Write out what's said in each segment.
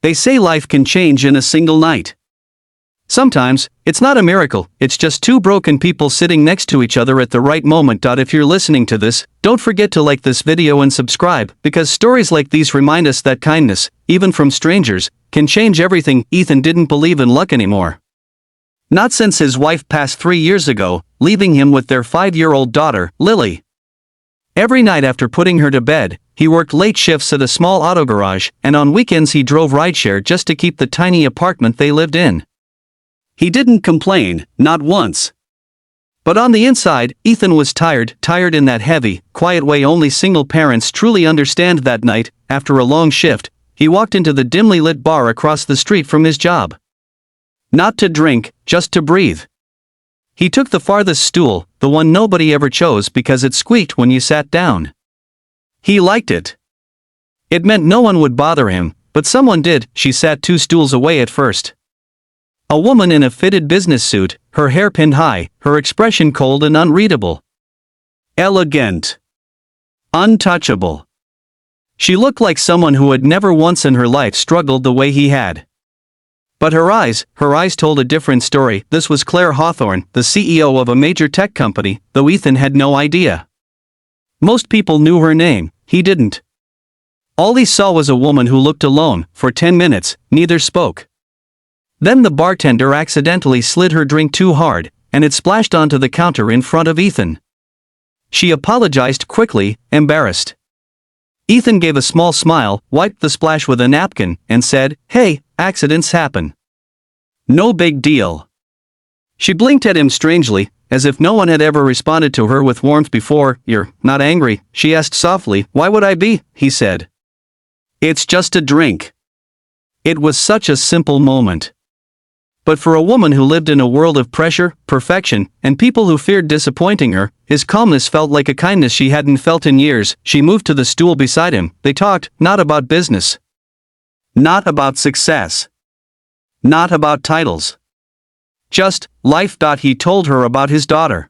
They say life can change in a single night. Sometimes, it's not a miracle, it's just two broken people sitting next to each other at the right moment. If you're listening to this, don't forget to like this video and subscribe, because stories like these remind us that kindness, even from strangers, can change everything. Ethan didn't believe in luck anymore. Not since his wife passed 3 years ago, leaving him with their 5-year-old daughter, Lily. Every night after putting her to bed, he worked late shifts at a small auto garage, and on weekends he drove rideshare just to keep the tiny apartment they lived in. He didn't complain, not once. But on the inside, Ethan was tired in that heavy, quiet way only single parents truly understand. That night, after a long shift, he walked into the dimly lit bar across the street from his job. Not to drink, just to breathe. He took the farthest stool, the one nobody ever chose because it squeaked when you sat down. He liked it. It meant no one would bother him, but someone did. She sat 2 stools away at first. A woman in a fitted business suit, her hair pinned high, her expression cold and unreadable. Elegant. Untouchable. She looked like someone who had never once in her life struggled the way he had. But her eyes told a different story. This was Claire Hawthorne, the CEO of a major tech company, though Ethan had no idea. Most people knew her name, he didn't. All he saw was a woman who looked alone. For 10 minutes, neither spoke. Then the bartender accidentally slid her drink too hard, and it splashed onto the counter in front of Ethan. She apologized quickly, embarrassed. Ethan gave a small smile, wiped the splash with a napkin, and said, "Hey, accidents happen. No big deal." She blinked at him strangely, as if no one had ever responded to her with warmth before. "You're not angry?" she asked softly. "Why would I be?" he said. "It's just a drink." It was such a simple moment. But for a woman who lived in a world of pressure, perfection, and people who feared disappointing her, his calmness felt like a kindness she hadn't felt in years. She moved to the stool beside him. They talked, not about business. Not about success. Not about titles. Just life. He told her about his daughter.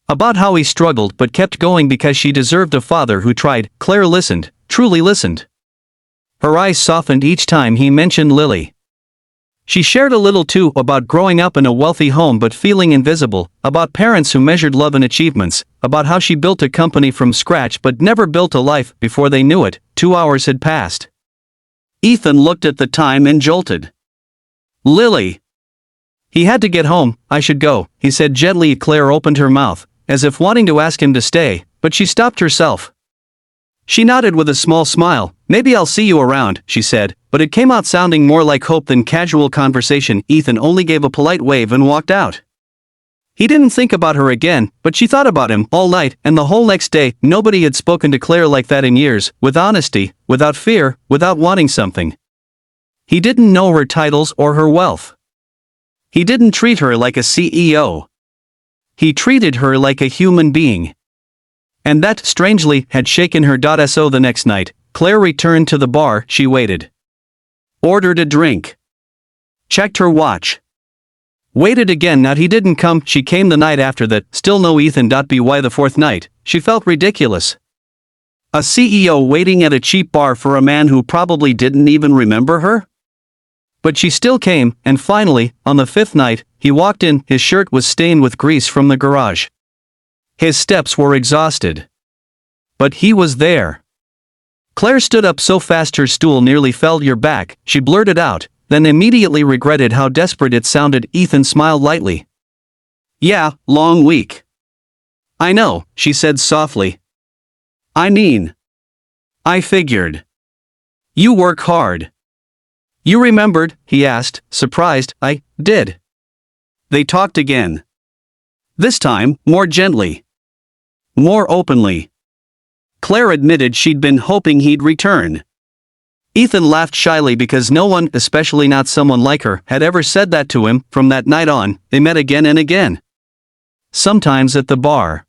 About how he struggled but kept going because she deserved a father who tried. Claire listened, truly listened. Her eyes softened each time he mentioned Lily. She shared a little too, about growing up in a wealthy home but feeling invisible, about parents who measured love in achievements, about how she built a company from scratch but never built a life. Before they knew it, 2 hours had passed. Ethan looked at the time and jolted. "Lily." He had to get home. "I should go," he said gently. Claire opened her mouth, as if wanting to ask him to stay, but she stopped herself. She nodded with a small smile. "Maybe I'll see you around," she said, but it came out sounding more like hope than casual conversation. Ethan only gave a polite wave and walked out. He didn't think about her again, but she thought about him all night and the whole next day. Nobody had spoken to Claire like that in years, with honesty, without fear, without wanting something. He didn't know her titles or her wealth. He didn't treat her like a CEO. He treated her like a human being. And that, strangely, had shaken her. So the next night, Claire returned to the bar. She waited. Ordered a drink. Checked her watch. Waited again. He didn't come. She came the night after that. Still no Ethan. By the 4th night, she felt ridiculous. A CEO waiting at a cheap bar for a man who probably didn't even remember her? But she still came, and finally, on the 5th night, he walked in. His shirt was stained with grease from the garage. His steps were exhausted. But he was there. Claire stood up so fast her stool nearly fell. "You're back," she blurted out, then immediately regretted how desperate it sounded. Ethan smiled lightly. "Yeah, long week." "I know," she said softly. "I mean, I figured. You work hard." "You remembered?" he asked, surprised. "I did." They talked again. This time, more gently. More openly. Claire admitted she'd been hoping he'd return. Ethan laughed shyly because no one, especially not someone like her, had ever said that to him. From that night on, they met again and again. Sometimes at the bar.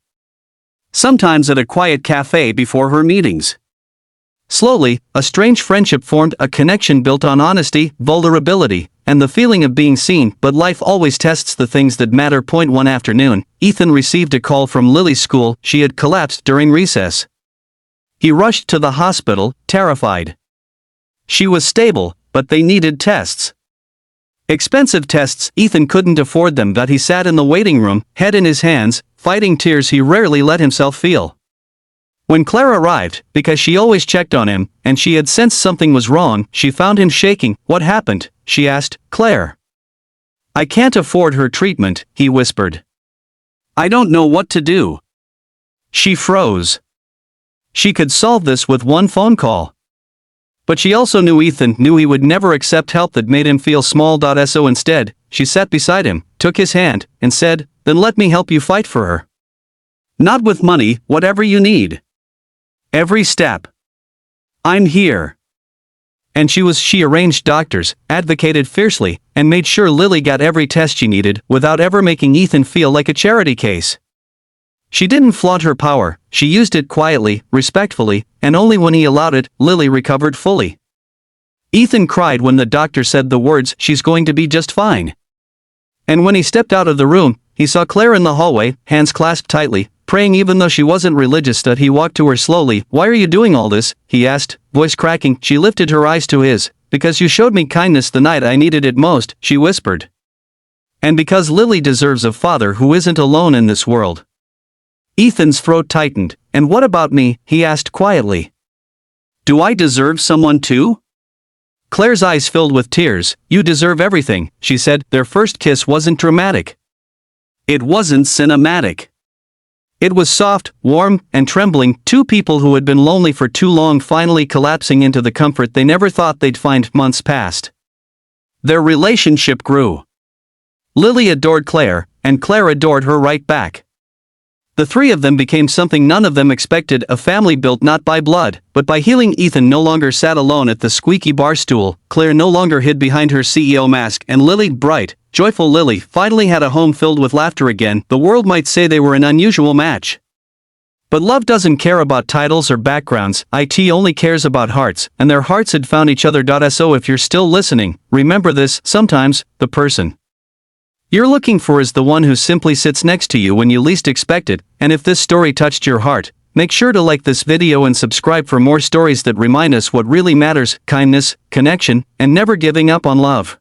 Sometimes at a quiet cafe before her meetings. Slowly, a strange friendship formed, a connection built on honesty, vulnerability, and the feeling of being seen. But life always tests the things that matter. One afternoon, Ethan received a call from Lily's school. She had collapsed during recess. He rushed to the hospital, terrified. She was stable, but they needed tests. Expensive tests. Ethan couldn't afford them, but he sat in the waiting room, head in his hands, fighting tears he rarely let himself feel. When Claire arrived, because she always checked on him, and she had sensed something was wrong, she found him shaking. "What happened?" she asked. "Claire. I can't afford her treatment," he whispered. "I don't know what to do." She froze. She could solve this with one phone call. But she also knew Ethan knew he would never accept help that made him feel small. So instead, she sat beside him, took his hand, and said, "Then let me help you fight for her. Not with money, whatever you need. Every step. I'm here." And she arranged doctors, advocated fiercely, and made sure Lily got every test she needed without ever making Ethan feel like a charity case. She didn't flaunt her power, she used it quietly, respectfully, and only when he allowed it, Lily recovered fully. Ethan cried when the doctor said the words, "She's going to be just fine." And when he stepped out of the room, he saw Claire in the hallway, hands clasped tightly, praying even though she wasn't religious. He walked to her slowly. "Why are you doing all this?" he asked, voice cracking. She lifted her eyes to his. "Because you showed me kindness the night I needed it most," she whispered. "And because Lily deserves a father who isn't alone in this world." Ethan's throat tightened. "And what about me?" he asked quietly. "Do I deserve someone too?" Claire's eyes filled with tears. "You deserve everything," she said. Their first kiss wasn't dramatic. It wasn't cinematic. It was soft, warm, and trembling, two people who had been lonely for too long finally collapsing into the comfort they never thought they'd find. Months passed. Their relationship grew. Lily adored Claire, and Claire adored her right back. The three of them became something none of them expected, a family built not by blood, but by healing. Ethan no longer sat alone at the squeaky bar stool, Claire no longer hid behind her CEO mask, and Lily, bright, joyful Lily, finally had a home filled with laughter again. The world might say they were an unusual match. But love doesn't care about titles or backgrounds, it only cares about hearts, and their hearts had found each other. So if you're still listening, remember this: sometimes, the person you're looking for is the one who simply sits next to you when you least expect it. And if this story touched your heart, make sure to like this video and subscribe for more stories that remind us what really matters: kindness, connection, and never giving up on love.